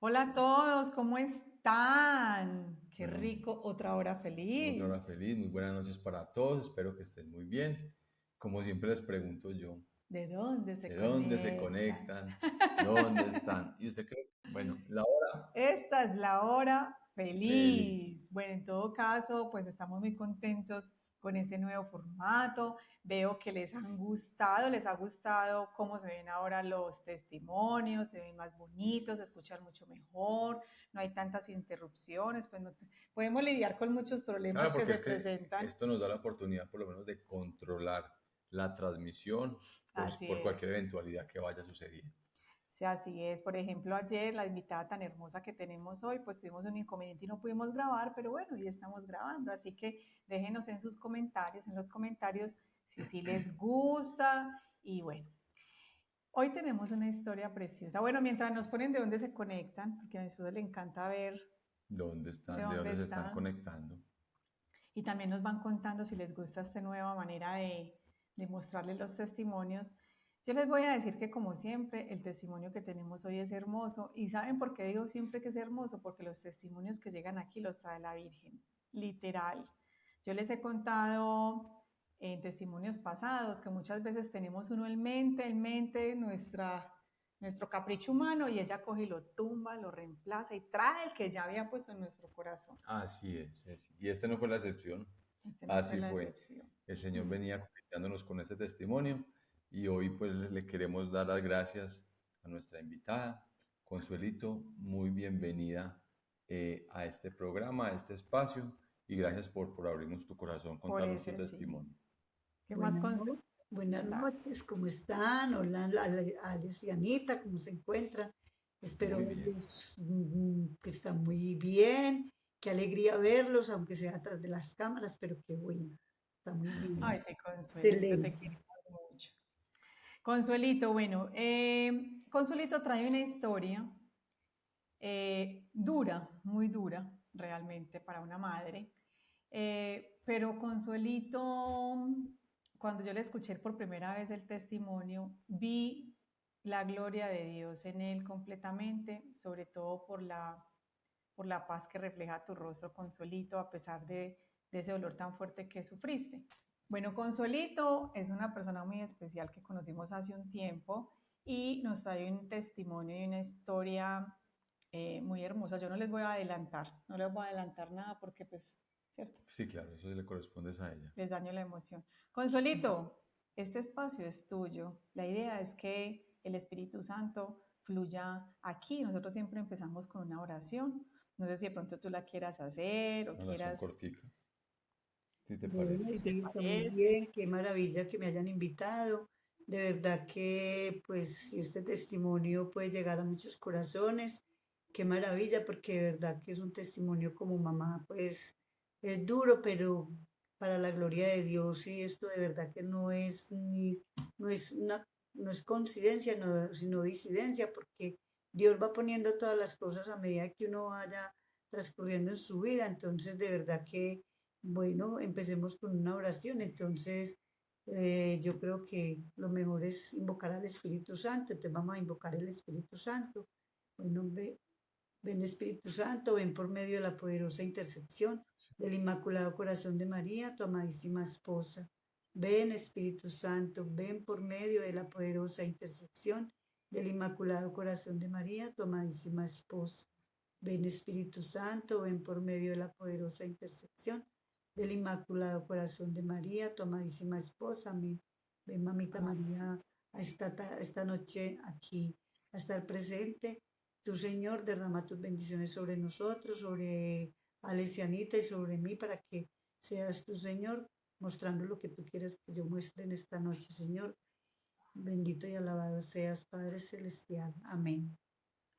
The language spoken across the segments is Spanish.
Hola a todos, ¿cómo están? Qué Bueno, rico, otra hora otra feliz. hora feliz, muy buenas noches para todos, espero que estén muy bien. Como siempre les pregunto yo, ¿De dónde se ¿de dónde se conectan? conectan? ¿Dónde están? ¿Y usted cree? Bueno, la hora Esta es la hora feliz. feliz. Bueno, en todo caso, pues estamos muy contentos con este nuevo formato. Veo que les ha gustado cómo se ven ahora los testimonios, se ven más bonitos, se escuchan mucho mejor, no hay tantas interrupciones, pues podemos lidiar con muchos problemas Claro, que porque se es que presentan. esto nos da la oportunidad por lo menos de controlar la transmisión Así por es. cualquier eventualidad que vaya sucediendo. Sí, así es. Por ejemplo, ayer la invitada tan hermosa que tenemos hoy, pues tuvimos un inconveniente y no pudimos grabar, pero bueno, ya estamos grabando. Así que déjenos en los comentarios, si sí les gusta. Y bueno, hoy tenemos una historia preciosa. Bueno, mientras nos ponen de dónde se conectan, porque a mi esposo le encanta ver ¿Dónde de están? ¿De dónde dónde se están están. conectando? Y también nos van contando si les gusta esta nueva manera de mostrarles los testimonios. Yo les voy a decir que como siempre, el testimonio que tenemos hoy es hermoso. ¿Y saben por qué digo siempre que es hermoso? Porque los testimonios que llegan aquí los trae la Virgen, literal. Yo les he contado en testimonios pasados que muchas veces tenemos uno en mente nuestro capricho humano y ella coge y lo tumba, lo reemplaza y trae el que ya había puesto en nuestro corazón. Así es. Y este no fue la excepción. Este no fue Así la fue. excepción. El Señor venía conectándonos con este testimonio y hoy pues le queremos dar las gracias a nuestra invitada, Consuelito. Muy bienvenida a este programa, a este espacio y gracias por abrirnos tu corazón, Por contarnos tu ese sí. testimonio. ¿Qué más Buenas está? noches, ¿cómo están? Hola, Alex y Anita, ¿cómo se encuentran? Espero Muy bien. verlos que están muy bien. Qué alegría verlos, aunque sea atrás de las cámaras, pero qué bueno, está muy Ay, bien. sí, Consuelito, te Excelente. quiero mucho. Consuelito, bueno, Consuelito trae una historia dura, muy dura, realmente, para una madre. Pero Consuelito, cuando yo le escuché por primera vez el testimonio, vi la gloria de Dios en él completamente, sobre todo por la paz que refleja tu rostro, Consuelito, a pesar de ese dolor tan fuerte que sufriste. Bueno, Consuelito es una persona muy especial que conocimos hace un tiempo y nos trae un testimonio y una historia muy hermosa. Yo no les voy a adelantar, no les voy a adelantar nada porque pues, ¿cierto? Sí, claro, eso le corresponde a ella. Les daño la emoción. Consuelito, este espacio es tuyo. La idea es que el Espíritu Santo fluya aquí. Nosotros siempre empezamos con una oración. No sé si de pronto tú la quieras hacer o Una oración quieras, cortica, si te Bueno, parece. si te sí, está muy parece. bien, qué maravilla que me hayan invitado. De verdad que, pues, si este testimonio puede llegar a muchos corazones, qué maravilla, porque de verdad que es un testimonio como mamá, pues, es duro, pero para la gloria de Dios, y esto de verdad que no es no es coincidencia, sino disidencia, porque Dios va poniendo todas las cosas a medida que uno vaya transcurriendo en su vida. Entonces, de verdad que bueno, empecemos con una oración. Entonces, yo creo que lo mejor es invocar al Espíritu Santo. Entonces, vamos a invocar el Espíritu Santo. Bueno, ven Espíritu Santo, ven por medio de la poderosa intercesión del Inmaculado Corazón de María, tu amadísima esposa. Ven Espíritu Santo, ven por medio de la poderosa intercesión del Inmaculado Corazón de María, tu amadísima esposa. Ven Espíritu Santo, ven por medio de la poderosa intercesión del Inmaculado Corazón de María, tu amadísima esposa. Amén. Ven, Mamita María, esta noche aquí, a estar presente. Tu Señor, derrama tus bendiciones sobre nosotros, sobre Alesianita y sobre mí, para que seas tu Señor, mostrando lo que tú quieres que yo muestre en esta noche, Señor. Bendito y alabado seas, Padre Celestial. Amén.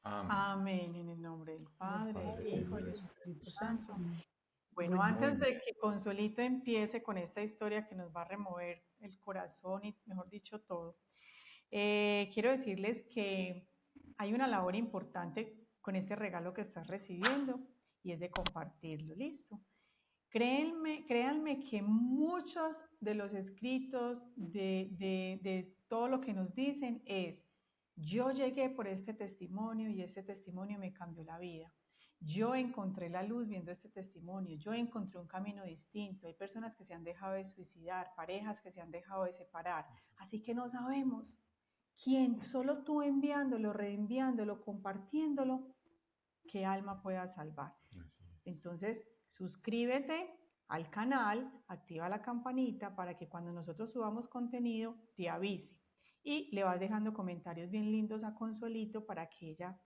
Amén. Amén. En el nombre del Del Padre, Padre, del Padre, del Hijo Hijo y y del del del Espíritu Espíritu Espíritu Santo. Santo. Santo. Amén. Bueno, Bueno, Muy antes bien. de que Consuelito empiece con esta historia que nos va a remover el corazón y, mejor dicho, todo, quiero decirles que hay una labor importante con este regalo que estás recibiendo y es de compartirlo, ¿listo? Créanme que muchos de los escritos de todo lo que nos dicen es, Yo llegué por este testimonio y este testimonio me cambió la vida. Yo encontré la luz viendo este testimonio, yo encontré un camino distinto. Hay personas que se han dejado de suicidar, parejas que se han dejado de separar, así que no sabemos quién, solo tú enviándolo, reenviándolo, compartiéndolo, qué alma pueda salvar. Entonces, suscríbete al canal, activa la campanita para que cuando nosotros subamos contenido te avise. Y le vas dejando comentarios bien lindos a Consuelito para que ella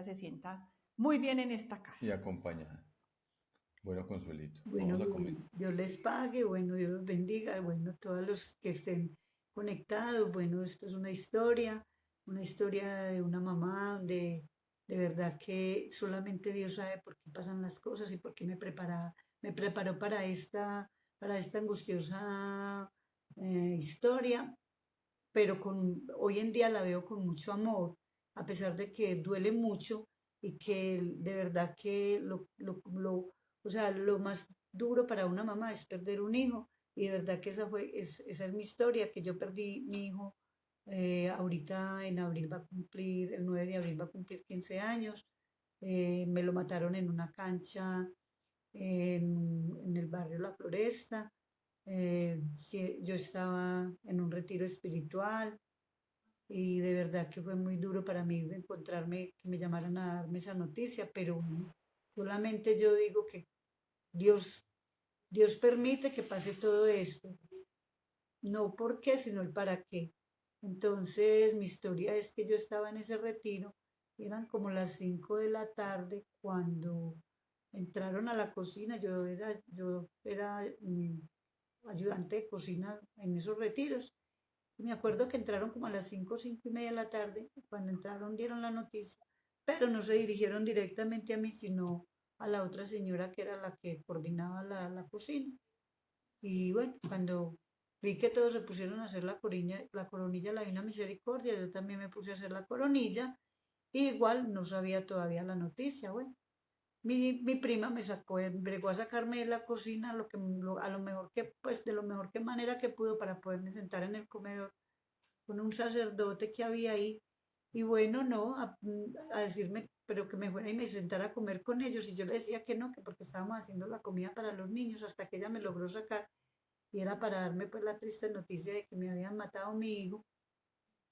se sienta muy bien en esta casa. Y acompañada. Bueno, Consuelito, Bueno, vamos a comenzar. Dios les pague, bueno, Dios los bendiga, bueno, todos los que estén conectados, bueno, esto es una historia de una mamá donde de verdad que solamente Dios sabe por qué pasan las cosas y por qué me preparó para esta angustiosa historia, pero hoy en día la veo con mucho amor, a pesar de que duele mucho y que de verdad que o sea, lo más duro para una mamá es perder un hijo, y de verdad que esa es mi historia, que yo perdí mi hijo, ahorita en abril el 9 de abril va a cumplir 15 años, me lo mataron en una cancha en el barrio La Floresta. Sí, yo estaba en un retiro espiritual y de verdad que fue muy duro para mí encontrarme, que me llamaran a darme esa noticia, pero solamente yo digo que Dios, Dios permite que pase todo esto, no por qué, sino el para qué. Entonces, mi historia es que yo estaba en ese retiro, eran como las 5 de la tarde cuando entraron a la cocina, yo era ayudante de cocina en esos retiros. Y me acuerdo que entraron como a las 5, 5:30 de la tarde. Cuando entraron dieron la noticia, pero no se dirigieron directamente a mí, sino a la otra señora que era la que coordinaba la cocina. Y bueno, cuando vi que todos se pusieron a hacer la coronilla, la Divina Misericordia, yo también me puse a hacer la coronilla. Y igual no sabía todavía la noticia. Bueno, mi prima me sacó, bregó a sacarme de la cocina a lo mejor que, pues de lo mejor que manera que pudo para poderme sentar en el comedor con un sacerdote que había ahí. Y bueno, no, a decirme, pero que me fuera y me sentara a comer con ellos. Y yo le decía que no, que porque estábamos haciendo la comida para los niños, hasta que ella me logró sacar. Y era para darme pues la triste noticia de que me habían matado a mi hijo.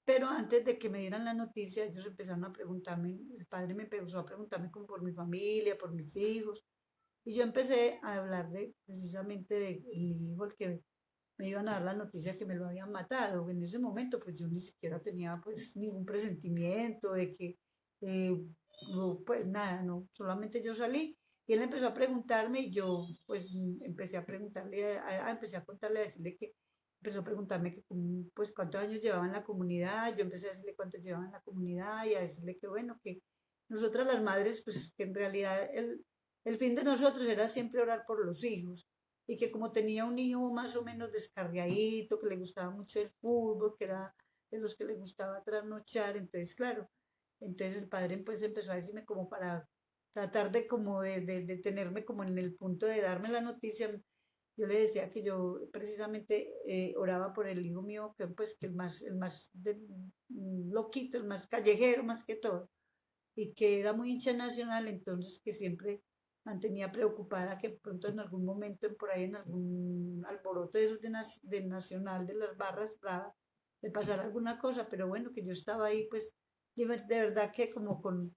Pero antes de que me dieran la noticia, ellos empezaron a preguntarme, el padre me empezó a preguntarme como por mi familia, por mis hijos, y yo empecé a hablar precisamente de mi hijo, el que me iban a dar la noticia que me lo habían matado. En ese momento, pues yo ni siquiera tenía pues ningún presentimiento de que, eh, pues nada, no, solamente yo salí y él empezó a preguntarme y yo pues empecé a preguntarle, empecé a contarle, a decirle que empezó a preguntarme que pues cuántos años llevaba en la comunidad, yo empecé a decirle cuántos llevaba en la comunidad y a decirle que bueno, que nosotras las madres, pues que en realidad el fin de nosotros era siempre orar por los hijos, y que como tenía un hijo más o menos descarriadito, que le gustaba mucho el fútbol, que era de los que le gustaba trasnochar, entonces claro, entonces el padre pues empezó a decirme como para tratar de como de tenerme como en el punto de darme la noticia. Yo le decía que yo precisamente oraba por el hijo mío, que pues que loquito, el más callejero más que todo, y que era muy hincha nacional, entonces que siempre mantenía preocupada que pronto en algún momento, por ahí en algún alboroto de esos de Nacional, de las barras bravas, le pasara alguna cosa, pero bueno, que yo estaba ahí, pues de verdad que como con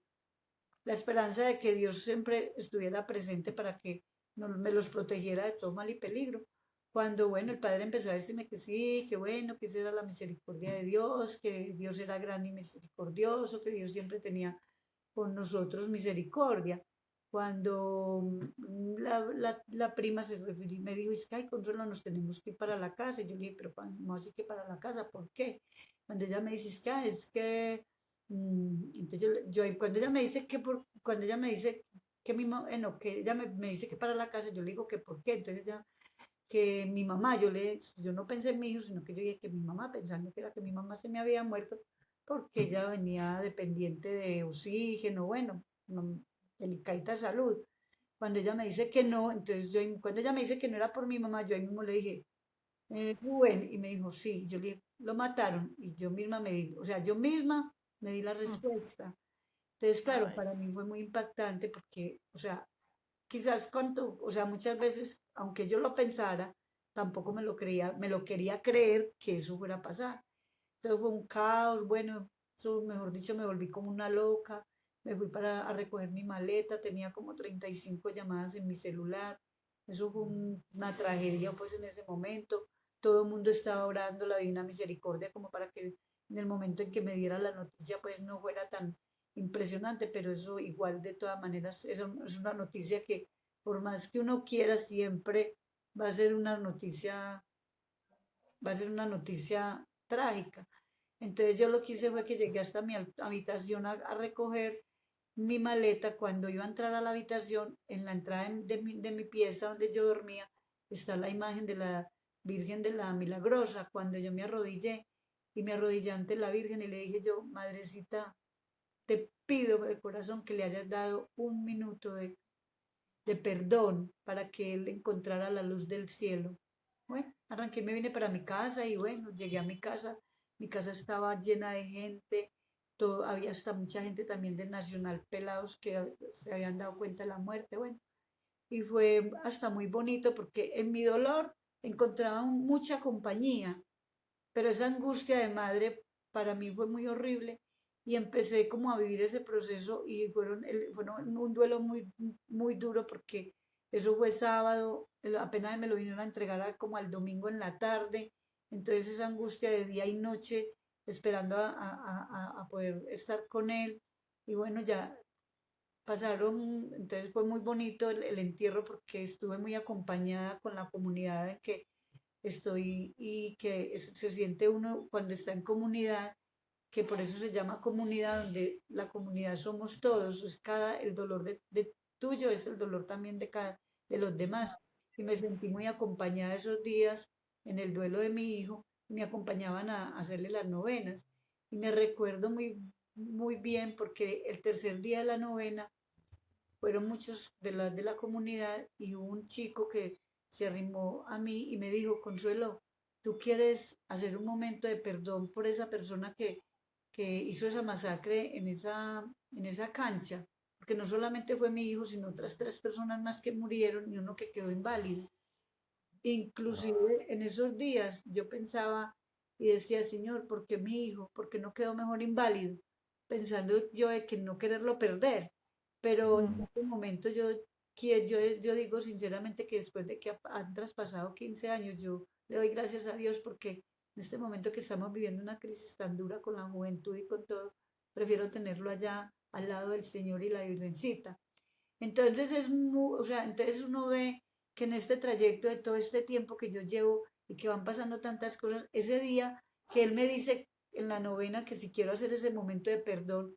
la esperanza de que Dios siempre estuviera presente para que no, me los protegiera de todo mal y peligro. Cuando, bueno, el padre empezó a decirme que sí, que bueno, que esa era la misericordia de Dios, que Dios era grande y misericordioso, que Dios siempre tenía con nosotros misericordia. Cuando la prima se refirió, me dijo, es que ay, Consuelo, nos tenemos que ir para la casa. Y yo le dije, pero ¿cómo así que para la casa? ¿Por qué? Cuando ella me dice, es que entonces cuando ella me dice cuando ella me dice que no, que ella me dice que para la casa, yo le digo que por qué. Entonces ella, que mi mamá, yo no pensé en mi hijo, sino que yo dije que mi mamá, pensando que era que mi mamá se me había muerto, porque ella venía dependiente de oxígeno, bueno, delicadita salud. Cuando ella me dice que no, entonces cuando ella me dice que no era por mi mamá, yo ahí mismo le dije, Rubén, y me dijo, sí, yo le dije, lo mataron, y yo misma me di, o sea, yo misma me di la Mm. respuesta. Entonces, claro, Ay, para mí fue muy impactante porque, o sea, quizás cuando, o sea, muchas veces, aunque yo lo pensara, tampoco me lo creía, me lo quería creer que eso fuera a pasar. Entonces fue un caos, bueno, eso, mejor dicho, me volví como una loca, me fui para a recoger mi maleta, tenía como 35 llamadas en mi celular, eso fue una tragedia pues en ese momento, todo el mundo estaba orando la Divina Misericordia como para que en el momento en que me diera la noticia pues no fuera tan impresionante, pero eso igual de todas maneras es una noticia que por más que uno quiera siempre va a ser una noticia, va a ser una noticia trágica. Entonces yo lo que hice fue que llegué hasta mi habitación a recoger mi maleta. Cuando iba a entrar a la habitación, en la entrada de mi pieza donde yo dormía, está la imagen de la Virgen de la Milagrosa. Cuando yo me arrodillé y me arrodillé ante la Virgen y le dije yo, Madrecita, te pido de corazón que le hayas dado un minuto de perdón para que él encontrara la luz del cielo. Bueno, arranqué, me vine para mi casa y bueno, llegué a mi casa estaba llena de gente, todo, había hasta mucha gente también del Nacional Pelados que se habían dado cuenta de la muerte, bueno, y fue hasta muy bonito porque en mi dolor encontraba mucha compañía, pero esa angustia de madre para mí fue muy horrible y empecé como a vivir ese proceso y fueron un duelo muy duro porque eso fue sábado, apenas me lo vinieron a entregar como al domingo en la tarde, entonces esa angustia de día y noche esperando a poder estar con él y bueno, ya pasaron, entonces fue muy bonito el entierro porque estuve muy acompañada con la comunidad en que estoy y que se siente uno cuando está en comunidad, que por eso se llama comunidad, donde la comunidad somos todos, es cada, el dolor de tuyo es el dolor también de cada, de los demás. Y me sentí muy acompañada esos días en el duelo de mi hijo, y me acompañaban a hacerle las novenas. Y me recuerdo muy bien porque el tercer día de la novena fueron muchos de la comunidad y hubo un chico que se arrimó a mí y me dijo, Consuelo, ¿tú quieres hacer un momento de perdón por esa persona que hizo esa masacre en esa cancha? Porque no solamente fue mi hijo, sino otras tres personas más que murieron y uno que quedó inválido. Inclusive en esos días yo pensaba y decía, Señor, ¿por qué mi hijo? ¿Por qué no quedó mejor inválido? Pensando yo de que no quererlo perder. Pero en mm. este momento yo digo sinceramente que después de que han traspasado 15 años, yo le doy gracias a Dios porque en este momento que estamos viviendo una crisis tan dura con la juventud y con todo, prefiero tenerlo allá al lado del Señor y la Virgencita. Entonces o sea, entonces uno ve que en este trayecto de todo este tiempo que yo llevo y que van pasando tantas cosas, ese día que él me dice en la novena que si quiero hacer ese momento de perdón,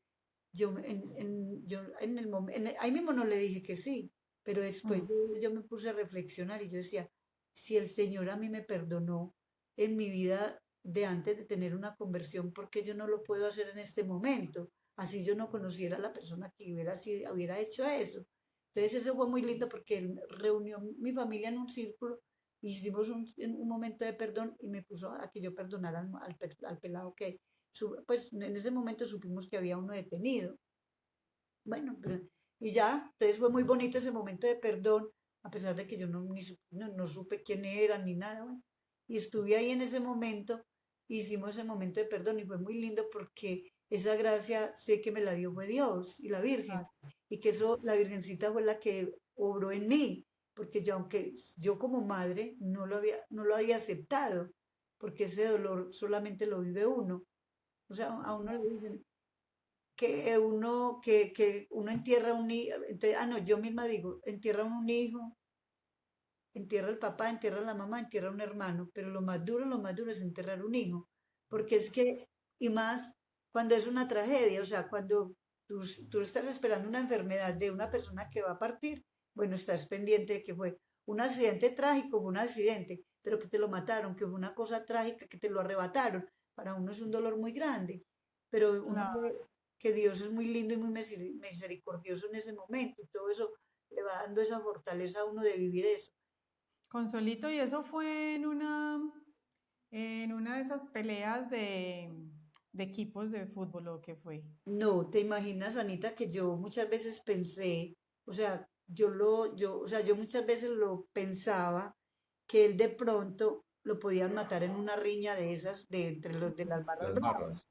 yo en el momento, ahí mismo no le dije que sí, pero después Mm. yo me puse a reflexionar y yo decía, si el Señor a mí me perdonó en mi vida de antes de tener una conversión, ¿por qué yo no lo puedo hacer en este momento? Así yo no conociera a la persona que hubiera hecho eso. Entonces eso fue muy lindo porque él reunió mi familia en un círculo, hicimos un momento de perdón y me puso a que yo perdonara al pelado que, pues en ese momento supimos que había uno detenido. Bueno, y ya, entonces fue muy bonito ese momento de perdón, a pesar de que yo no supe quién era ni nada, bueno. Y estuve ahí en ese momento, hicimos ese momento de perdón y fue muy lindo porque esa gracia sé que me la dio fue Dios y la Virgen, Así. y que eso, la Virgencita fue la que obró en mí, porque yo, aunque yo como madre no lo había aceptado, porque ese dolor solamente lo vive uno. O sea, a uno le dicen, que uno entierra un hijo, no, yo misma digo, entierra un hijo, entierra el papá, entierra la mamá, entierra un hermano, pero lo más duro es enterrar un hijo, porque es que, y más cuando es una tragedia, o sea, cuando tú estás esperando una enfermedad de una persona que va a partir, bueno, estás pendiente de que fue un accidente trágico, fue un accidente, pero que te lo mataron, que fue una cosa trágica, que te lo arrebataron, para uno es un dolor muy grande, pero uno Claro. ve que Dios es muy lindo y muy misericordioso en ese momento, y todo eso le va dando esa fortaleza a uno de vivir eso. Consuelito, ¿y eso fue en una En una de esas peleas de equipos de fútbol, ¿o qué fue? No, te imaginas, Anita, que yo muchas veces pensé, o sea, yo muchas veces lo pensaba que él de pronto lo podían matar en una riña de esas, de entre los de las barras Las bravas, barras.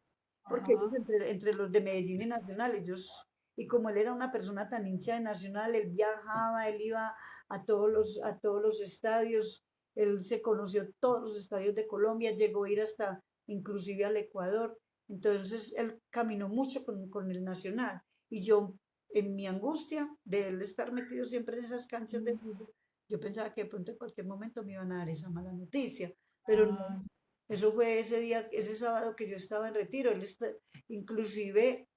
porque ellos Ajá. entre los de Medellín y Nacional, ellos, y como él era una persona tan hincha de Nacional, él viajaba, él iba a todos los estadios, él se conoció todos los estadios de Colombia, llegó a ir hasta inclusive al Ecuador, entonces él caminó mucho con el Nacional, y yo en mi angustia de él estar metido siempre en esas canchas de fútbol, yo pensaba que de pronto en cualquier momento me iban a dar esa mala noticia, pero no, Ah, eso fue ese día, ese sábado que yo estaba en retiro. Inclusive,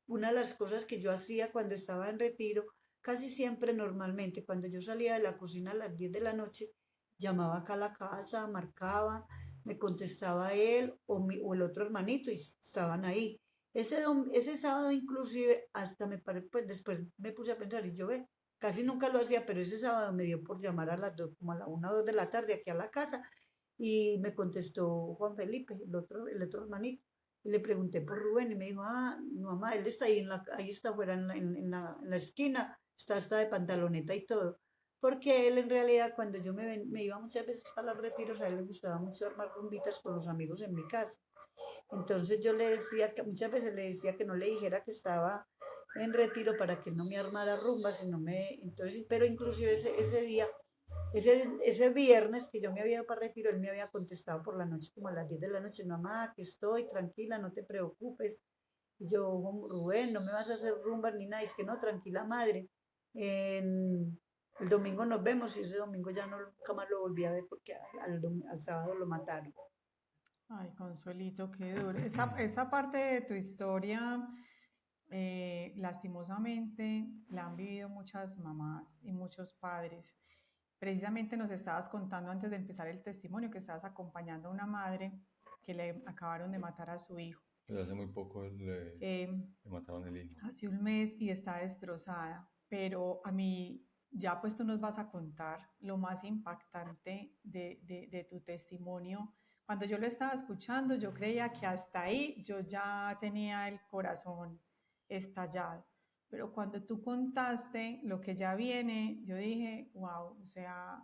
una de las cosas que yo hacía cuando estaba en retiro, casi siempre normalmente, cuando yo salía de la cocina a las 10 de la noche, llamaba acá a la casa, marcaba, me contestaba él o el otro hermanito y estaban ahí. Ese sábado inclusive, hasta pues después me puse a pensar y yo ve, casi nunca lo hacía, pero ese sábado me dio por llamar a las 2, como a la 1 o 2 de la tarde aquí a la casa y me contestó Juan Felipe, el otro hermanito. Y le pregunté por Rubén y me dijo, ah, no, mamá, él está ahí, ahí está afuera en la esquina, está de pantaloneta y todo. Porque él en realidad cuando yo me iba muchas veces para los retiros, a él le gustaba mucho armar rumbitas con los amigos en mi casa. Entonces yo le decía que muchas veces le decía que no le dijera que estaba en retiro para que no me armara rumba, sino entonces, pero inclusive ese día ese viernes que yo me había ido para retiro, él me había contestado por la noche, como a las 10 de la noche, mamá, aquí estoy, tranquila, no te preocupes. Y yo, Rubén, no me vas a hacer rumba ni nada, es que no, tranquila madre. El domingo nos vemos y ese domingo ya no, nunca más lo volví a ver porque al sábado lo mataron. ay, Consuelito, qué duro. Esa parte de tu historia, lastimosamente, la han vivido muchas mamás y muchos padres. Precisamente nos estabas contando antes de empezar el testimonio que estabas acompañando a una madre que le acabaron de matar a su hijo. Pues hace muy poco Eh, le mataron el hijo. Hace un mes y está destrozada, pero a mí ya pues tú nos vas a contar lo más impactante de tu testimonio. Cuando yo lo estaba escuchando, yo creía que hasta ahí yo ya tenía el corazón estallado, pero cuando tú contaste lo que ya viene, yo dije, wow, o sea,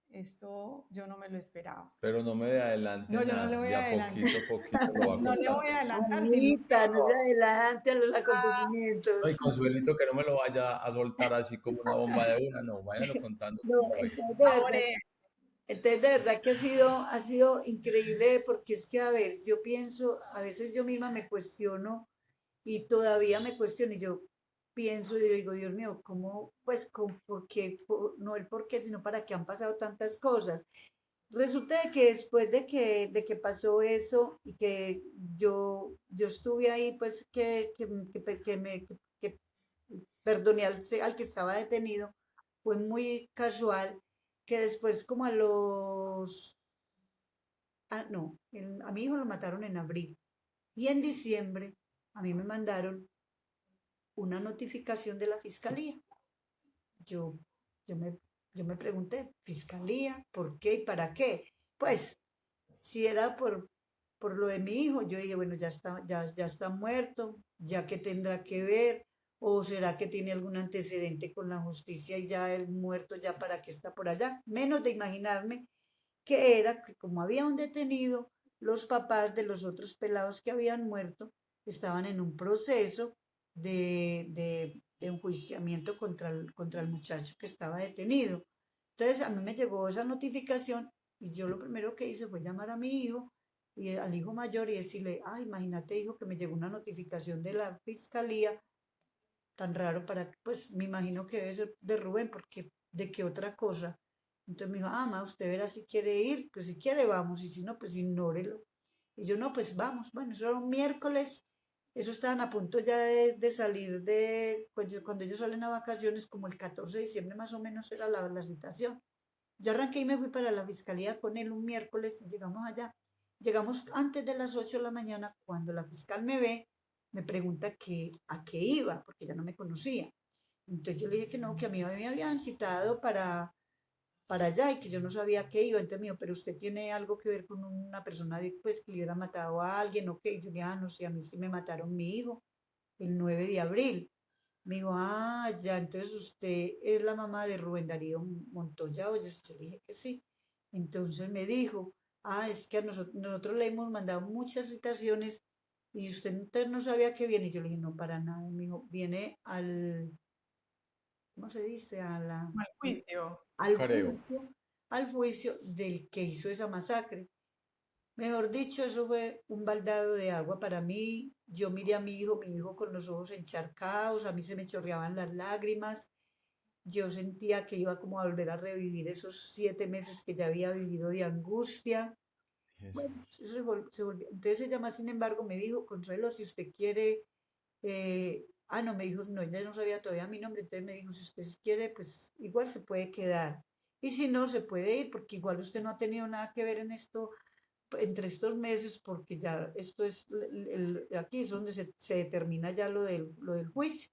esto yo no me lo esperaba. Pero no me adelante No, yo no le nada, voy de a a adelantar, poquito lo va no le voy contando. a adelantar, sino que Anita, no se adelante a los Ay, acontecimientos. Consuelito, que no me lo vaya a soltar así como una bomba de una, no, váyalo contando No, como voy. ahora. entonces, de verdad que ha sido increíble porque es que, a ver, yo pienso, a veces yo misma me cuestiono y todavía me cuestiono y yo pienso y digo, Dios mío, ¿cómo, pues, por qué, no el por qué, sino para qué han pasado tantas cosas? Resulta de que después de que pasó eso y que yo estuve ahí, pues, que perdoné al que estaba detenido, fue muy casual que después como no, a mi hijo lo mataron en abril y en diciembre a mí me mandaron una notificación de la fiscalía. Yo, yo me, yo me pregunté, ¿fiscalía? ¿Por qué y para qué? Pues, si era por lo de mi hijo, yo dije, bueno, ya está muerto, ya que tendrá que ver, o será que tiene algún antecedente con la justicia y ya el muerto, ya para qué está por allá. Menos de imaginarme que era que como había un detenido, los papás de los otros pelados que habían muerto estaban en un proceso de enjuiciamiento contra el muchacho que estaba detenido. Entonces a mí me llegó esa notificación y yo lo primero que hice fue llamar a mi hijo y al hijo mayor y decirle, ah, imagínate hijo que me llegó una notificación de la fiscalía, tan raro pues me imagino que debe ser de Rubén, porque de qué otra cosa. Entonces me dijo, ah, ma, usted verá si quiere ir, pues si quiere vamos, y si no, pues ignórelo. Y yo, no, pues vamos. Bueno, eso era un miércoles, eso estaban a punto ya de salir cuando ellos salen a vacaciones, como el 14 de diciembre más o menos era la citación. Yo arranqué y me fui para la fiscalía con él un miércoles y llegamos allá. Llegamos antes de las 8 de la mañana, cuando la fiscal me ve, me pregunta a qué iba, porque ya no me conocía. Entonces yo le dije que no, que a mí me habían citado para allá y que yo no sabía qué iba. Entonces me dijo, pero usted tiene algo que ver con una persona pues, que le hubiera matado a alguien o qué. Y yo le dije, ah, no sé, a mí sí me mataron mi hijo el 9 de abril. Me dijo, ah, ya, entonces usted es la mamá de Rubén Darío Montoya Hoyos. Yo le dije que sí. Entonces me dijo, ah, es que a nosotros le hemos mandado muchas citaciones y usted entonces no sabía que viene. Y yo le dije, no, para nada. Me dijo, viene al, ¿cómo se dice? Al juicio. Al Careo. juicio, al juicio del que hizo esa masacre. Mejor dicho, eso fue un baldado de agua para mí. Yo miré a mi hijo con los ojos encharcados, a mí se me chorreaban las lágrimas. Yo sentía que iba como a volver a revivir esos 7 meses que ya había vivido de angustia. Bueno, Jesús. eso se volvió. Entonces ella más, sin embargo, me dijo, Consuelo, si usted quiere, no, me dijo, no, ella no sabía todavía mi nombre, entonces me dijo, si usted quiere, pues igual se puede quedar. Y si no, se puede ir, porque igual usted no ha tenido nada que ver en esto entre estos meses, porque ya esto es, aquí es donde se determina ya lo del juicio.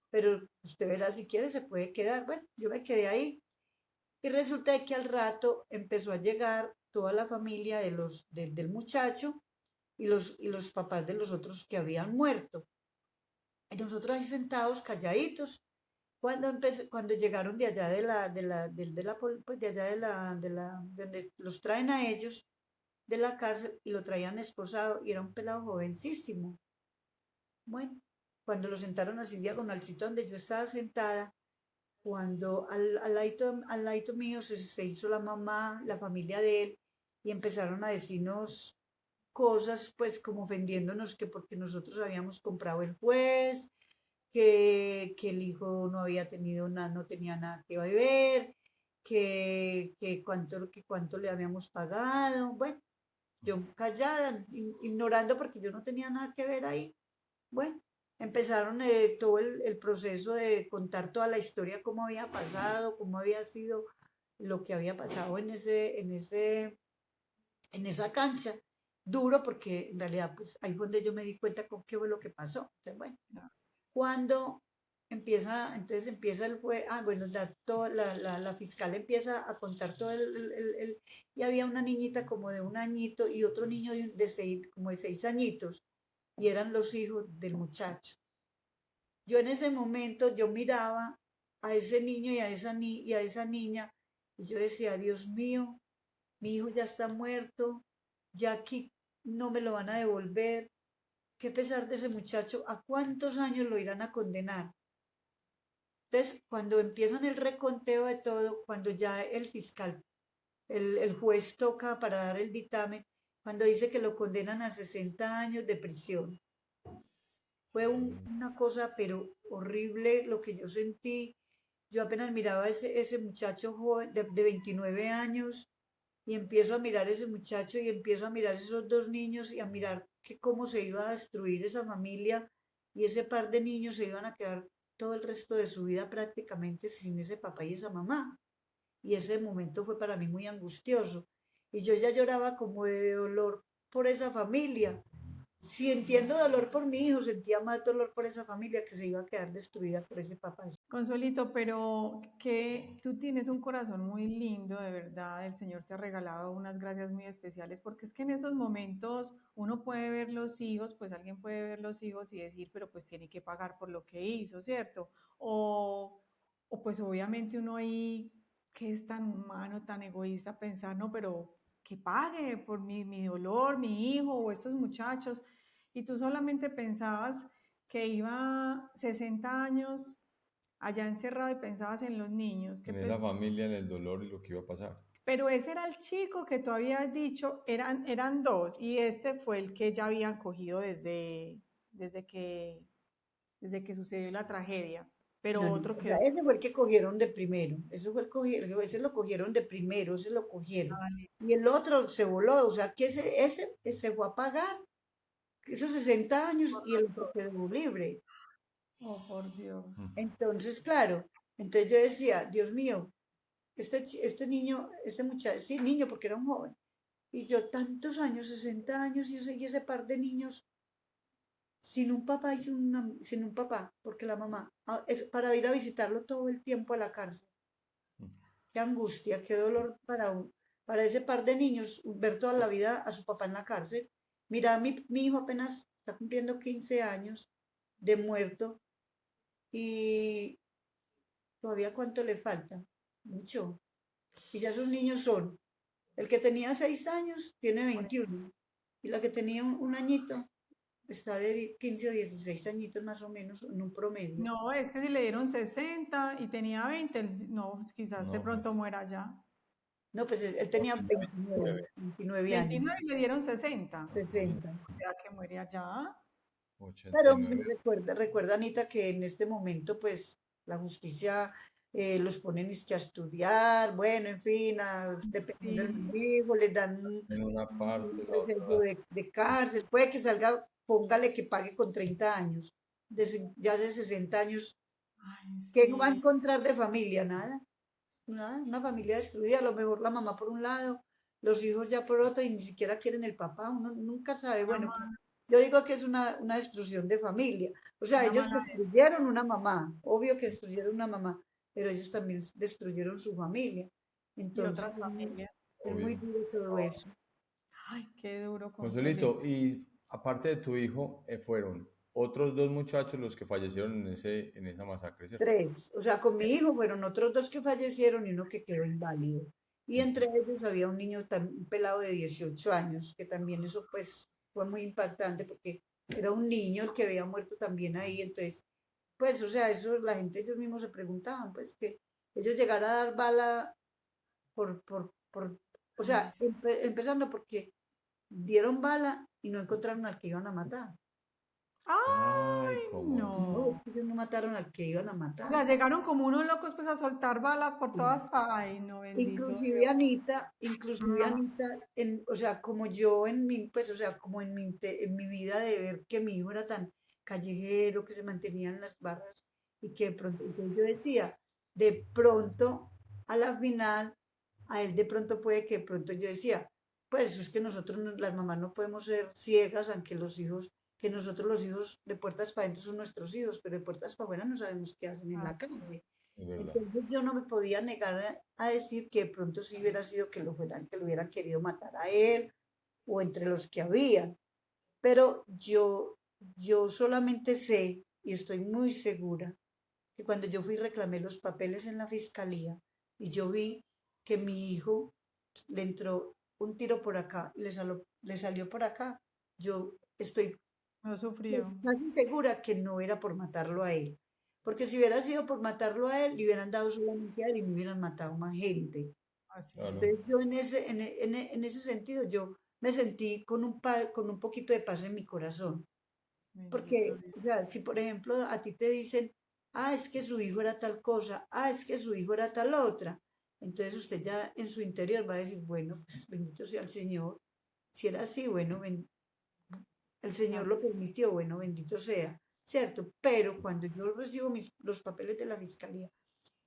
Pero usted verá, si quiere, se puede quedar. Bueno, yo me quedé ahí. Y resulta que al rato empezó a llegar toda la familia del muchacho y los papás de los otros que habían muerto. Y nosotros ahí sentados, calladitos. Cuando llegaron de allá pues de allá donde los traen a ellos de la cárcel y lo traían esposado y era un pelado jovencísimo. Bueno, cuando lo sentaron así diagonalcito donde yo estaba sentada, cuando al ladito mío se hizo la mamá, la familia de él, y empezaron a decirnos cosas, pues como ofendiéndonos que porque nosotros habíamos comprado el juez, que el hijo no había tenido nada, no tenía nada que beber, que cuánto le habíamos pagado. Bueno, yo callada, ignorando porque yo no tenía nada que ver ahí. Bueno, empezaron todo el proceso de contar toda la historia, cómo había pasado, cómo había sido lo que había pasado en esa cancha. Duro porque en realidad pues ahí fue donde yo me di cuenta con qué fue lo que pasó. Entonces, bueno, cuando entonces empieza el juez, bueno, la fiscal empieza a contar todo y había una niñita como de 1 añito y otro niño como de 6 añitos, y eran los hijos del muchacho. Yo en ese momento, yo miraba a ese niño y a esa niña, y yo decía, Dios mío, mi hijo ya está muerto, ya aquí no me lo van a devolver, qué pesar de ese muchacho, ¿a cuántos años lo irán a condenar? Entonces, cuando empiezan el reconteo de todo, cuando ya el fiscal, el juez toca para dar el dictamen, cuando dice que lo condenan a 60 años de prisión, fue una cosa, pero horrible lo que yo sentí. Yo apenas miraba a ese muchacho joven de 29 años y empiezo a mirar a ese muchacho y empiezo a mirar esos dos niños y a mirar que cómo se iba a destruir esa familia y ese par de niños se iban a quedar todo el resto de su vida prácticamente sin ese papá y esa mamá. Y ese momento fue para mí muy angustioso. Y yo ya lloraba como de dolor por esa familia. Si entiendo dolor por mi hijo, sentía más dolor por esa familia que se iba a quedar destruida por ese papá. Consuelito, pero que tú tienes un corazón muy lindo, de verdad, el Señor te ha regalado unas gracias muy especiales, porque es que en esos momentos uno puede ver los hijos, pues alguien puede ver los hijos y decir, pero pues tiene que pagar por lo que hizo, ¿cierto? O pues obviamente uno ahí, que es tan humano, tan egoísta, pensar, no, pero que pague por mi dolor, mi hijo o estos muchachos, y tú solamente pensabas que iba 60 años allá encerrado y pensabas en los niños, En esa familia, en el dolor y lo que iba a pasar. pero ese era el chico que tú habías dicho, eran dos, y este fue el que ya habían cogido desde que, desde que sucedió la tragedia, pero No, no, otro o sea, quedó. ese fue el que cogieron de primero, ese lo cogieron de primero, ese lo cogieron. Ah, listo. Y el otro se voló, o sea, que ese se fue a pagar esos 60 años y el otro quedó libre. Oh, por Dios. Entonces, claro, entonces yo decía, Dios mío, este niño, este muchacho, sí, niño, porque era un joven, y yo tantos años, 60 años, y ese par de niños sin un papá y sin un papá, porque la mamá, es para ir a visitarlo todo el tiempo a la cárcel. qué angustia, qué dolor para ese par de niños ver toda la vida a su papá en la cárcel. Mira, mi hijo apenas está cumpliendo 15 años de muerto y todavía cuánto le falta, mucho. Y ya esos niños son, el que tenía 6 años tiene Por 21 y la que tenía un añito está de 15 o 16 añitos más o menos en un promedio. No, es que si le dieron 60 y tenía 20, no, quizás de No, pronto pues muera ya. No, pues él no, tenía tenía 29, 29 años, 29 y le dieron 60. 60. O sea que muere allá. Pero 89. recuerda, Anita, que en este momento, pues, la justicia los ponen es que a estudiar, bueno, en fin, dependiendo del Sí. manejo, les dan En una un parte, la receso otra. de cárcel, puede que salga, póngale que pague con 30 años, ya de 60 años, Ay, ¿qué va a sí. encontrar de familia? Nada, nada, una familia destruida, a lo mejor la mamá por un lado, los hijos ya por otro y ni siquiera quieren el papá, uno nunca sabe, Una, bueno, ma- yo digo que es una destrucción de familia, o sea, una ellos mala destruyeron una mamá, obvio que destruyeron una mamá, pero ellos también destruyeron su familia, y entonces otras familias. es muy Obvio. duro todo eso. Ay, qué duro, Consuelito, Consuelito. y aparte de tu hijo, fueron otros dos muchachos los que fallecieron en esa masacre, ¿cierto? Tres, o sea, con mi hijo fueron otros dos que fallecieron y uno que quedó inválido. Y entre Ujú. ellos había un niño, un pelado de 18 años, que también eso pues fue muy impactante porque era un niño el que había muerto también ahí. Entonces, pues, o sea, eso la gente, ellos mismos se preguntaban, pues, que ellos llegaran a dar bala o Ay, sea, empezando porque dieron bala y no encontraron al que iban a matar. Ay, ay, ¿cómo No, es no. que ellos no mataron al que iban a O matar. sea, llegaron como unos locos pues a soltar balas por todas partes. Ay, no, bendito Inclusive Dios. Anita, inclusive No, Anita, o sea, como yo en mi, pues, o sea, como en mi vida de ver que mi hijo era tan callejero, que se mantenía en las barras y que de pronto, entonces yo decía, de pronto, a la final, a él de pronto puede que de pronto yo decía, pues es que nosotros, las mamás no podemos ser ciegas, aunque los hijos, que nosotros los hijos de puertas para adentro son nuestros hijos, pero de puertas para afuera no sabemos qué hacen en la así. calle. es verdad? Entonces yo no me podía negar a decir que de pronto sí hubiera sido que lo hubieran querido matar a él o entre los que habían, pero yo solamente sé y estoy muy segura que cuando yo fui y reclamé los papeles en la fiscalía y yo vi que mi hijo le entró un tiro por acá y le salió por acá, yo estoy No sufrió. casi segura que no era por matarlo a él. Porque si hubiera sido por matarlo a él, le hubieran dado solamente a él y no hubieran matado más gente. Así Claro. es. Entonces yo en ese sentido, yo me sentí con un poquito de paz en mi corazón. Bendito Porque, Dios. o sea, si por ejemplo a ti te dicen, es que su hijo era tal cosa, es que su hijo era tal otra, entonces usted ya en su interior va a decir, bueno, pues bendito sea el Señor. Si era así, bueno, el Señor lo Así. permitió, bueno, bendito sea, ¿cierto? Pero cuando yo recibo los papeles de la fiscalía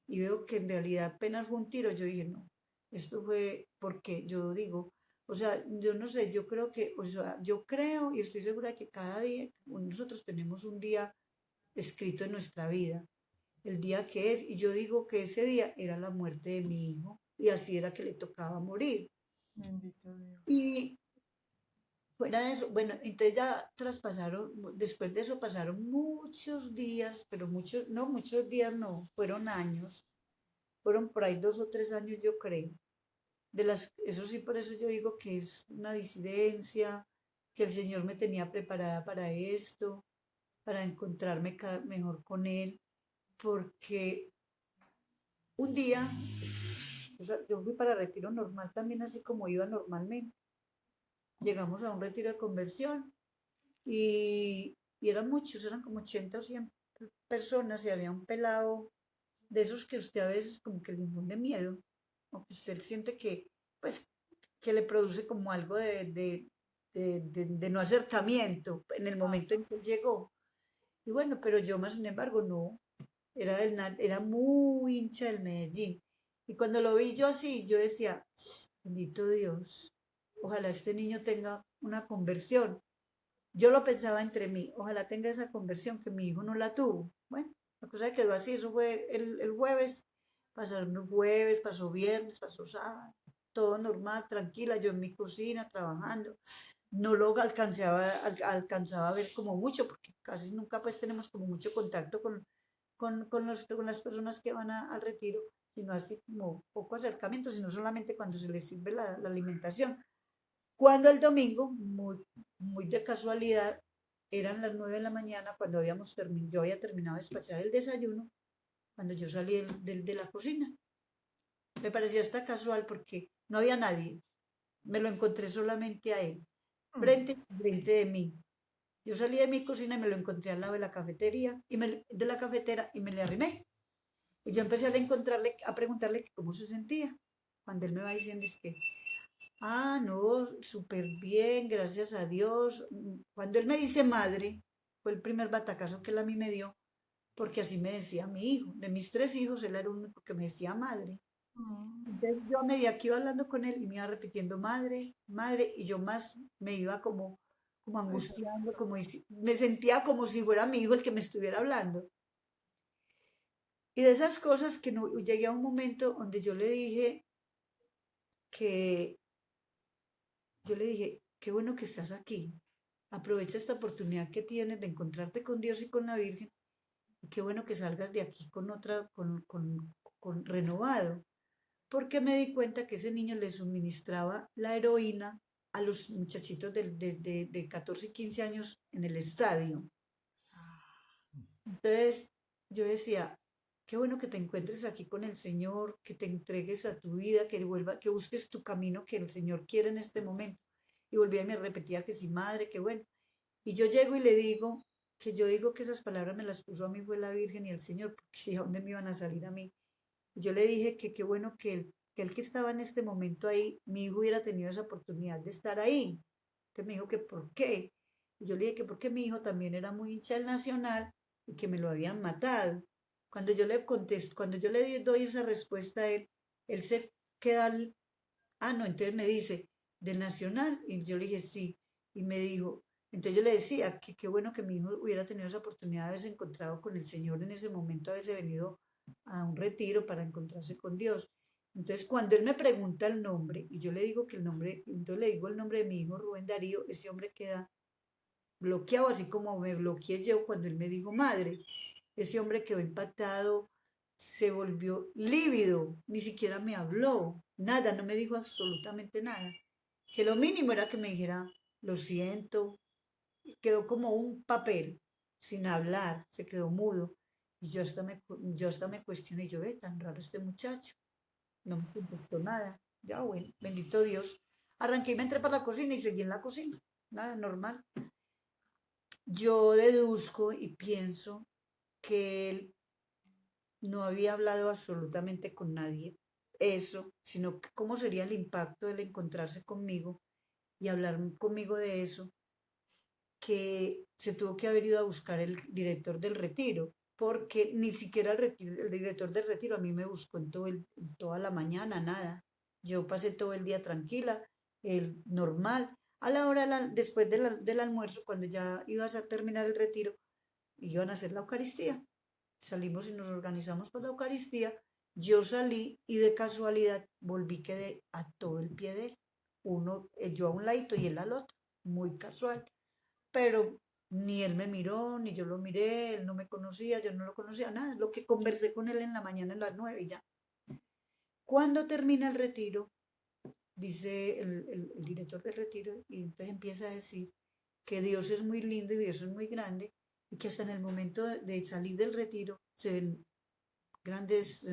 y veo que en realidad apenas fue un tiro, yo dije, no, esto fue porque yo digo, o sea, yo no sé, yo creo que, o sea, yo creo y estoy segura que cada día nosotros tenemos un día escrito en nuestra vida, el día que es, y yo digo que ese día era la muerte de mi hijo y así era que le tocaba morir. Bendito Dios. Y fuera de eso, bueno, entonces ya traspasaron, después de eso pasaron muchos días, pero muchos, no, muchos días no, fueron años, fueron por ahí 2 o 3 años yo creo. Eso sí, por eso yo digo que es una disidencia, que el Señor me tenía preparada para esto, para encontrarme mejor con Él, porque un día, o sea, yo fui para retiro normal también, así como iba normalmente. Llegamos a un retiro de conversión y eran muchos, eran como 80 o 100 personas y había un pelado de esos que usted a veces como que le infunde miedo, o que usted siente que, pues, que le produce como algo de no acercamiento en el Ah, momento en que él llegó. Y bueno, pero yo más sin embargo no, era muy hincha del Medellín. Y cuando lo vi yo así, yo decía, bendito Dios, ojalá este niño tenga una conversión. Yo lo pensaba entre mí, ojalá tenga esa conversión que mi hijo no la tuvo. Bueno, la cosa quedó así, eso fue el jueves, pasaron jueves, pasó viernes, pasó sábado, todo normal, tranquila, yo en mi cocina trabajando. No lo alcanzaba a ver como mucho, porque casi nunca pues tenemos como mucho contacto con las personas que van al retiro, sino así como poco acercamiento, sino solamente cuando se les sirve la alimentación. Cuando el domingo, muy de casualidad, eran las 9 de la mañana, cuando yo había terminado de despachar el desayuno, cuando yo salí de la cocina. Me parecía hasta casual porque no había nadie. Me lo encontré solamente a él, frente de mí. Yo salí de mi cocina y me lo encontré al lado de la cafetería de la cafetera y me le arrimé. Y yo empecé a preguntarle cómo se sentía. Cuando él me va diciendo es que, no, súper bien, gracias a Dios. Cuando él me dice madre, fue el primer batacazo que él a mí me dio, porque así me decía mi hijo. De mis 3 hijos, él era el único que me decía madre. Entonces yo a medida que iba hablando con él y me iba repitiendo madre, madre, y yo más me iba como angustiando, me sentía como si fuera mi hijo el que me estuviera hablando. Y de esas cosas que no, llegué a un momento donde que, yo le dije, qué bueno que estás aquí. Aprovecha esta oportunidad que tienes de encontrarte con Dios y con la Virgen. Y qué bueno que salgas de aquí con renovado. Porque me di cuenta que ese niño le suministraba la heroína a los muchachitos de 14 y 15 años en el estadio. Entonces yo decía, qué bueno que te encuentres aquí con el Señor, que te entregues a tu vida, que busques tu camino que el Señor quiere en este momento. Y volvía y me repetía que sí, madre, qué bueno. Y yo llego y le digo, que yo digo que esas palabras me las puso a mí fue la Virgen y el Señor, porque si a dónde me iban a salir a mí. Y yo le dije que qué bueno que estaba en este momento ahí, mi hijo hubiera tenido esa oportunidad de estar ahí. Entonces me dijo que por qué. Y yo le dije que porque mi hijo también era muy hincha del Nacional y que me lo habían matado. Cuando yo le contesto, cuando yo le doy esa respuesta a él se queda no, entonces me dice, ¿del Nacional? Y yo le dije, sí. Y me dijo, entonces yo le decía que qué bueno que mi hijo hubiera tenido esa oportunidad de haberse encontrado con el Señor en ese momento, haberse venido a un retiro para encontrarse con Dios. Entonces, cuando él me pregunta el nombre y yo le digo que el nombre, entonces le digo el nombre de mi hijo Rubén Darío, ese hombre queda bloqueado, así como me bloqueé yo cuando él me dijo madre. Ese hombre quedó impactado, se volvió lívido, ni siquiera me habló, nada, no me dijo absolutamente nada. Que lo mínimo era que me dijera, lo siento, quedó como un papel, sin hablar, se quedó mudo. Y yo hasta me cuestioné, yo ve, tan raro este muchacho, no me contestó nada. Ya, bueno, bendito Dios. Arranqué y me entré para la cocina y seguí en la cocina, nada, normal. Yo deduzco y pienso que él no había hablado absolutamente con nadie, eso, sino que cómo sería el impacto del encontrarse conmigo y hablar conmigo de eso, que se tuvo que haber ido a buscar el director del retiro, porque ni siquiera el director del retiro a mí me buscó en toda la mañana, nada. Yo pasé todo el día tranquila, normal. A la hora, después del almuerzo, cuando ya ibas a terminar el retiro, iban a hacer la Eucaristía. Salimos y nos organizamos para la Eucaristía. Yo salí y de casualidad volví, quedé a todo el pie de él. Yo a un ladito y él al otro, muy casual. Pero ni él me miró, ni yo lo miré, él no me conocía, yo no lo conocía, nada. Lo que conversé con él en la mañana a las 9 y ya. Cuando termina el retiro, dice el director del retiro, y entonces empieza a decir que Dios es muy lindo y Dios es muy grande, y que hasta en el momento de salir del retiro se ven grandes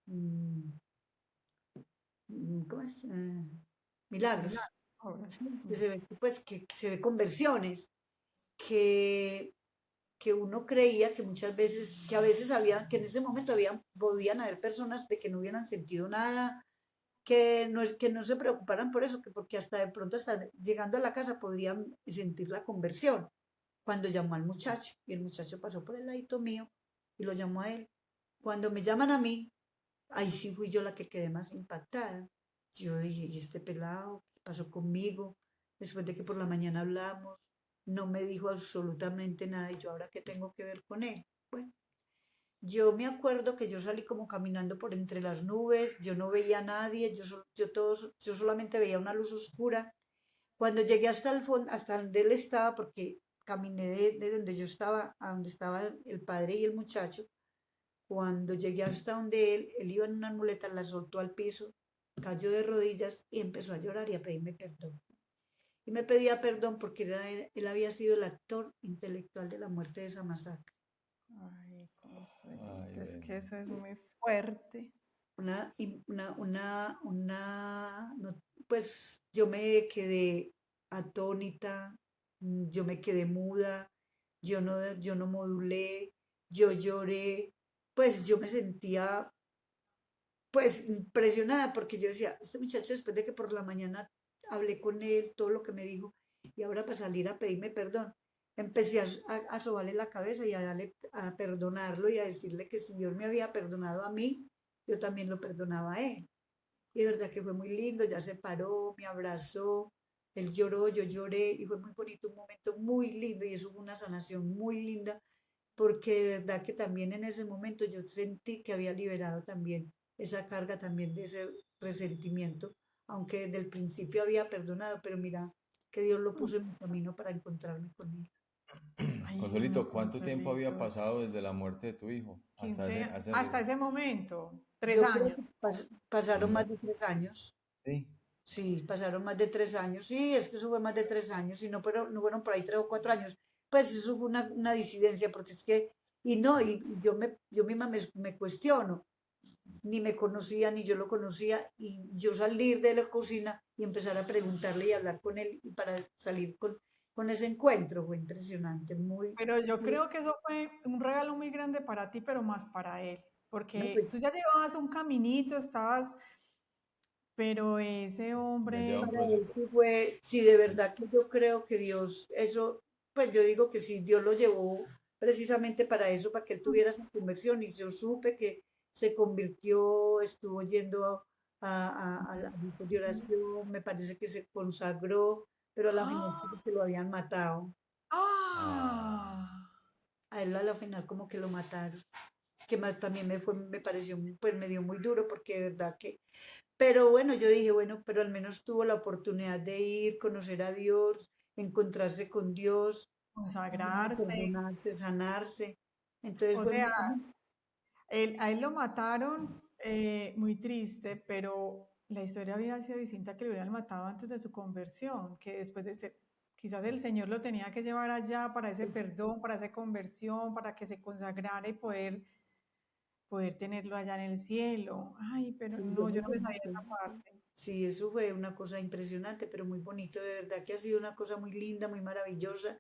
mm, ¿cómo es? Milagros. Obras. ¿Sí? Que se ve, pues, que se ve conversiones, que, que uno creía que muchas veces, que a veces había, que en ese momento podían haber personas de que no hubieran sentido nada, que no se preocuparan por eso, que porque hasta de pronto, hasta llegando a la casa, podrían sentir la conversión. Cuando llamó al muchacho, y el muchacho pasó por el ladito mío y lo llamó a él. Cuando me llaman a mí, ahí sí fui yo la que quedé más impactada. Yo dije, ¿y este pelado qué pasó conmigo? Después de que por la mañana hablamos, no me dijo absolutamente nada y yo ahora qué tengo que ver con él. Bueno, Yo me acuerdo que yo salí como caminando por entre las nubes, yo no veía a nadie, yo solamente veía una luz oscura. Cuando llegué hasta el fondo, hasta donde él estaba, porque caminé de donde yo estaba a donde estaba el padre y el muchacho, cuando llegué hasta donde él iba en una muleta, la soltó al piso, cayó de rodillas y empezó a llorar y a pedirme perdón. Y me pedía perdón porque él había sido el actor intelectual de la muerte de esa masacre. Ay, Ay, Consuelito, es que ven. eso es muy fuerte. No, pues yo me quedé atónita, yo me quedé muda, yo no modulé, yo lloré, pues yo me sentía pues impresionada porque yo decía, este muchacho después de que por la mañana hablé con él, todo lo que me dijo, y ahora para salir a pedirme perdón, empecé a sobarle la cabeza y a darle, a perdonarlo y a decirle que si Dios me había perdonado a mí, yo también lo perdonaba a él. Y de verdad que fue muy lindo, ya se paró, me abrazó, él lloró, yo lloré y fue muy bonito, un momento muy lindo y eso fue una sanación muy linda porque de verdad que también en ese momento yo sentí que había liberado también esa carga también de ese resentimiento, aunque desde el principio había perdonado, pero mira que Dios lo puso en mi camino para encontrarme con él. Ay, no, Consuelito, ¿cuánto tiempo había Consuelitos. pasado desde la muerte de tu hijo hasta 15, ese hasta ese momento, tres Yo creo años. que pasaron más No, de 3 años. sí. Sí, pasaron más de 3 años. Sí, es que eso fue más de 3 años, y no, pero no fueron por ahí 3 o 4 años. Pues eso fue una disidencia, porque es que, y no, y yo misma me cuestiono, ni me conocía, ni yo lo conocía, y yo salir de la cocina y empezar a preguntarle y hablar con él, y para salir con ese encuentro, fue impresionante, muy, Pero yo muy- creo que eso fue un regalo muy grande para ti, pero más para él, no, porque tú pues ya llevabas un caminito, estabas, pero ese Ya lleva hombre, un para él proceso. sí fue, sí, de verdad que yo creo que Dios, eso, pues yo digo que sí, Dios lo llevó precisamente para eso, para que él tuviera esa conversión, y yo supe que se convirtió, estuvo yendo a la grupos de oración, me parece que se consagró, pero a la final ¡ah! como que lo habían matado, Ah, ¡Ah! a él a la final como que lo mataron, que también me pareció, pues me dio muy duro, porque de verdad que pero bueno, yo dije, bueno, pero al menos tuvo la oportunidad de ir, conocer a Dios, encontrarse con Dios, Consagrarse. perdonarse, sanarse. Entonces O fue muy sea, bonito. a él lo mataron muy triste, pero la historia hubiera sido distinta que lo hubieran matado antes de su conversión, que después de ser, quizás el Señor lo tenía que llevar allá para ese Es- perdón, para esa conversión, para que se consagrara y poder tenerlo allá en el cielo. Ay, pero Sí, fue no, muy yo no me sabía bonito. esa parte. Sí, eso fue una cosa impresionante, pero muy bonito. De verdad que ha sido una cosa muy linda, muy maravillosa.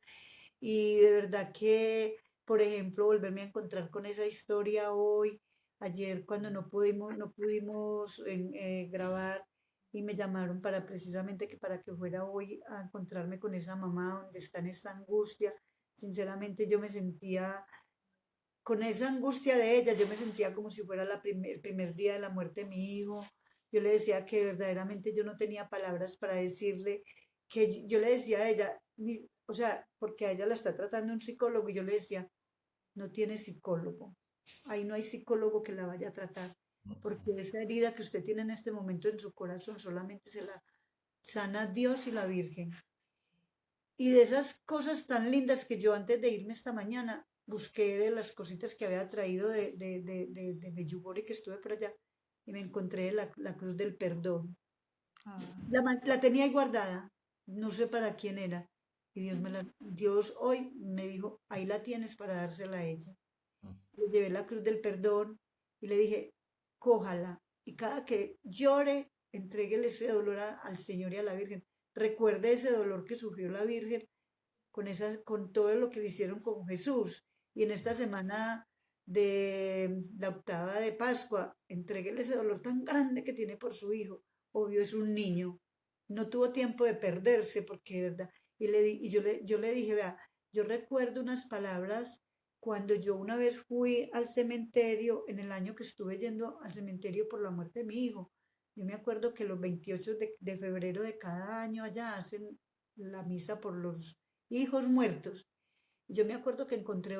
Y de verdad que, por ejemplo, volverme a encontrar con esa historia hoy, ayer cuando no pudimos grabar y me llamaron para precisamente que para que fuera hoy a encontrarme con esa mamá donde está en esta angustia. Sinceramente yo me sentía con esa angustia de ella, yo me sentía como si fuera el primer día de la muerte de mi hijo. Yo le decía que verdaderamente yo no tenía palabras para decirle, que yo le decía a ella, o sea, porque a ella la está tratando un psicólogo, y yo le decía, no tiene psicólogo, ahí no hay psicólogo que la vaya a tratar, porque esa herida que usted tiene en este momento en su corazón solamente se la sana Dios y la Virgen. Y de esas cosas tan lindas que yo antes de irme esta mañana busqué de las cositas que había traído de Medjugorje, que estuve por allá, y me encontré la cruz del perdón. Ah, La tenía ahí guardada, no sé para quién era. Y Dios hoy me dijo, ahí la tienes para dársela a ella. Le llevé la cruz del perdón y le dije, cójala. Y cada que llore, entréguele ese dolor al Señor y a la Virgen. Recuerde ese dolor que sufrió la Virgen con todo lo que le hicieron con Jesús. Y en esta semana de la octava de Pascua, entréguele ese dolor tan grande que tiene por su hijo. Obvio, es un niño. No tuvo tiempo de perderse, porque, ¿verdad? Y yo le dije, vea, yo recuerdo unas palabras cuando yo una vez fui al cementerio, en el año que estuve yendo al cementerio por la muerte de mi hijo. Yo me acuerdo que los 28 de febrero de cada año allá hacen la misa por los hijos muertos. Yo me acuerdo que encontré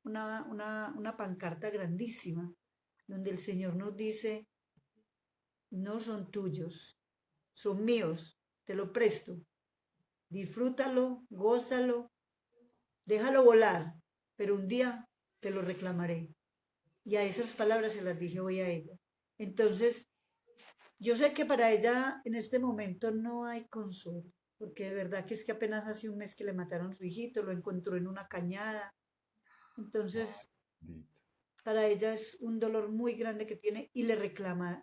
una pancarta grandísima, donde el Señor nos dice, no son tuyos, son míos, te lo presto, disfrútalo, gózalo, déjalo volar, pero un día te lo reclamaré. Y a esas palabras se las dije hoy a ella. Entonces, yo sé que para ella en este momento no hay consuelo, porque de verdad que es que apenas hace un mes que le mataron a su hijito, lo encontró en una cañada. Ay, Entonces, bendito. para ella es un dolor muy grande que tiene y le reclama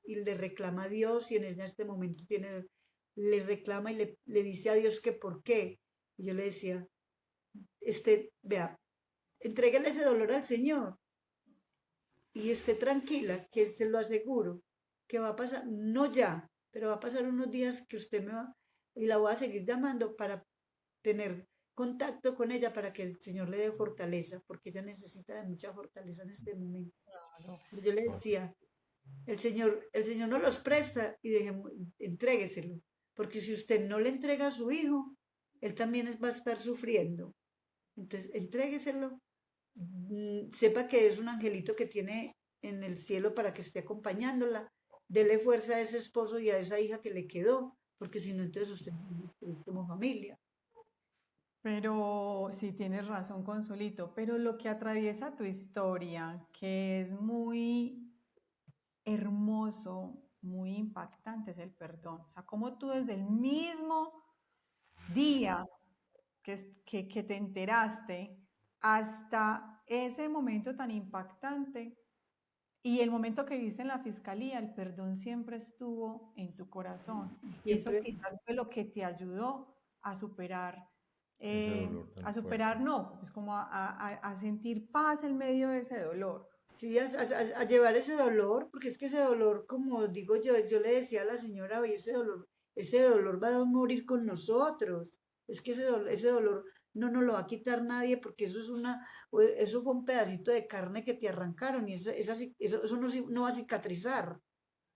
a Dios y en ella este momento tiene, le reclama y le dice a Dios que por qué. Y yo le decía, vea, entréguele ese dolor al Señor y esté tranquila, que se lo aseguro, que va a pasar, no ya, pero va a pasar unos días que usted me va, y la voy a seguir llamando para tener contacto con ella para que el Señor le dé fortaleza, porque ella necesita de mucha fortaleza en este momento. Claro. Yo le No, decía, el Señor no los presta y entrégueselo, porque si usted no le entrega a su hijo, él también va a estar sufriendo. Entonces, entrégueselo, sepa que es un angelito que tiene en el cielo para que esté acompañándola, dele fuerza a ese esposo y a esa hija que le quedó, porque si no, entonces usted no va a destruir como familia. Pero sí tienes razón, Consuelito, pero lo que atraviesa tu historia, que es muy hermoso, muy impactante, es el perdón. O sea, como tú desde el mismo día que te enteraste hasta ese momento tan impactante y el momento que viste en la fiscalía, el perdón siempre estuvo en tu Sí, corazón. Y eso siempre, quizás fue lo que te ayudó ese dolor tan a fuerte. superar, no, pues como a sentir paz en medio de ese dolor. sí, a llevar ese dolor, porque es que ese dolor, como digo yo le decía a la señora, oye, ese dolor va a morir con nosotros. Es que ese dolor no nos lo va a quitar nadie, porque eso fue un pedacito de carne que te arrancaron y eso no va a cicatrizar.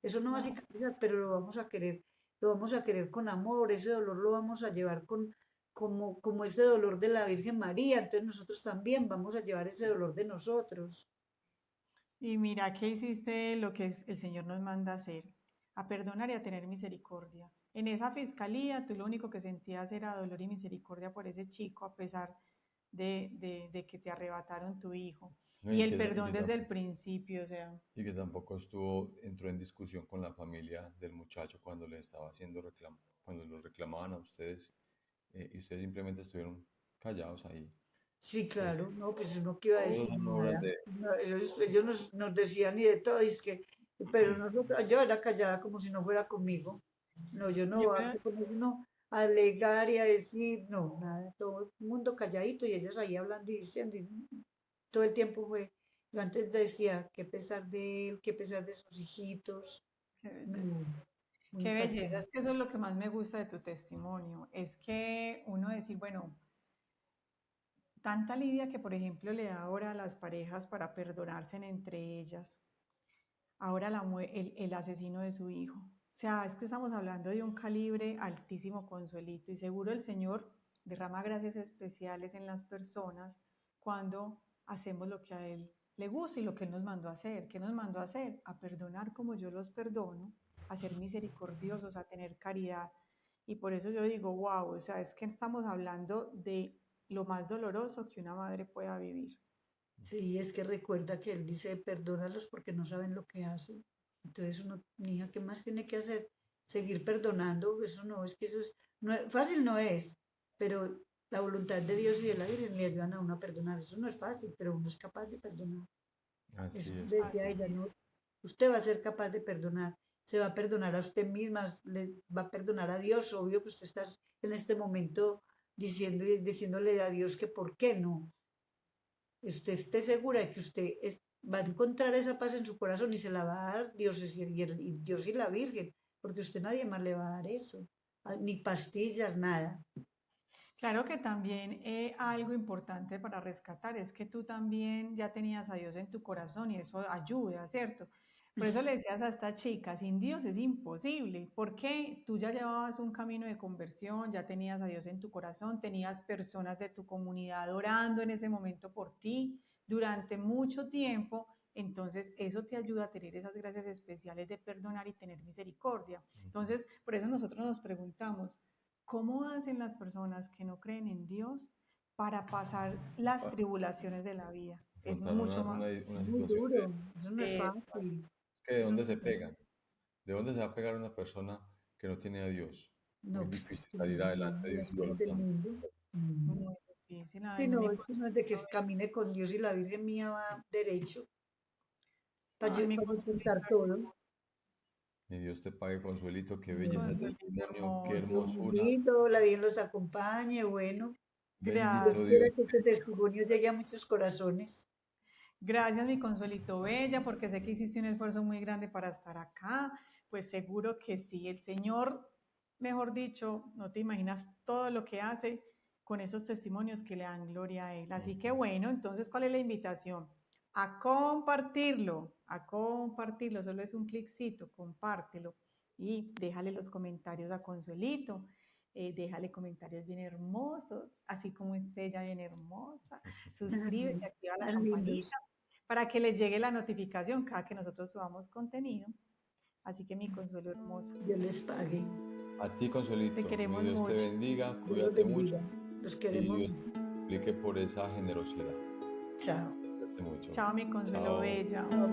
Eso no va a No. cicatrizar, pero lo vamos a querer con amor, ese dolor lo vamos a llevar como ese dolor de la Virgen María, entonces nosotros también vamos a llevar ese dolor de nosotros. Y mira que hiciste lo que el Señor nos manda a hacer, a perdonar y a tener misericordia. En esa fiscalía, tú lo único que sentías era dolor y misericordia por ese chico, a pesar de que te arrebataron tu hijo. No, Y el perdón desde el principio, o sea, y que tampoco entró en discusión con la familia del muchacho cuando le estaba haciendo cuando lo reclamaban a ustedes, y ustedes simplemente estuvieron callados ahí. Sí, Eh, claro, no, pues uno que iba a Todos decir son obras nada. de... No, ellos nos decían y de todo, pero nosotros, yo era callada como si no fuera conmigo. No, yo yo no, creo, como si no, a alegar y a decir, no, nada, todo el mundo calladito y ellos ahí hablando y diciendo, y todo el tiempo fue, yo antes decía, qué pesar de él, qué pesar de sus hijitos, qué belleza. no, muy Qué belleza, impactante. es que eso es lo que más me gusta de tu testimonio, es que uno decir, bueno, tanta lidia que por ejemplo le da ahora a las parejas para perdonarse entre ellas, ahora el asesino de su hijo. O sea, es que estamos hablando de un calibre altísimo, Consuelito, y seguro el Señor derrama gracias especiales en las personas cuando hacemos lo que a Él le gusta y lo que Él nos mandó a hacer. ¿Qué nos mandó a hacer? A perdonar como yo los perdono, a ser misericordiosos, a tener caridad. Y por eso yo digo, wow, o sea, es que estamos hablando de lo más doloroso que una madre pueda vivir. Sí, es que recuerda que él dice, perdónalos porque no saben lo que hacen. Entonces uno, niña, ¿qué más tiene que hacer? Seguir perdonando, eso no, es que fácil no es, pero la voluntad de Dios y de la Virgen le ayudan a uno a perdonar. Eso no es fácil, pero uno es capaz de perdonar. Eso Así es, decía Así ella, es. no, usted va a ser capaz de perdonar, se va a perdonar a usted misma, le va a perdonar a Dios, obvio que usted está en este momento diciéndole a Dios que por qué no, usted esté segura de que va a encontrar esa paz en su corazón y se la va a dar Dios y la Virgen, porque usted nadie más le va a dar eso, ni pastillas, nada. Claro que también algo importante para rescatar es que tú también ya tenías a Dios en tu corazón y eso ayuda, ¿cierto? Por eso le decías a esta chica, sin Dios es imposible, porque tú ya llevabas un camino de conversión, ya tenías a Dios en tu corazón, tenías personas de tu comunidad orando en ese momento por ti, durante mucho tiempo, entonces eso te ayuda a tener esas gracias especiales de perdonar y tener misericordia. Entonces, por eso nosotros nos preguntamos, ¿cómo hacen las personas que no creen en Dios para pasar las tribulaciones de la vida? Es Afrontar mucho más... una Muy situación duro, eso no es Es, fácil. que ¿de Eso dónde no se es fácil. pegan? ¿De dónde se va a pegar una persona que no tiene a Dios? Muy No, pues es difícil que salir adelante viviendo de las un cosas dolor del tan mundo. Mm. muy difícil. Sí, Ay, no, mi es que no es de que consuelito, camine con Dios y la Virgen mía va derecho para ay, mi contar consuelito todo. y Dios te pague, Consuelito, qué mi belleza de Bueno, consuelito testimonio, qué eso hermoso. es muy hermosura. lindo, la Virgen los acompañe, bueno. Dios Bendito Gracias. quiera Dios. que este testimonio llegue a muchos corazones. Gracias, mi consuelito bella, porque sé que hiciste un esfuerzo muy grande para estar acá. Pues seguro que sí, el Señor, mejor dicho, no te imaginas todo lo que hace con esos testimonios que le dan gloria a Él. Así que bueno, entonces, ¿cuál es la invitación? A compartirlo, solo es un cliccito, compártelo y déjale los comentarios a Consuelito. Déjale comentarios bien hermosos, así como es ella bien hermosa. Suscríbete, activa la Tan lindos. campanita para que les llegue la notificación cada que nosotros subamos contenido. Así que mi consuelo hermosa, Dios les pague. A ti, te Consuelito, mi queremos Dios te mucho. bendiga, Dios los cuídate mucho bendiga. Los y queremos Dios mucho. te multiplique por esa generosidad. Chao. Cuídate mucho. Chao, mi consuelo Chao. bella. Chao.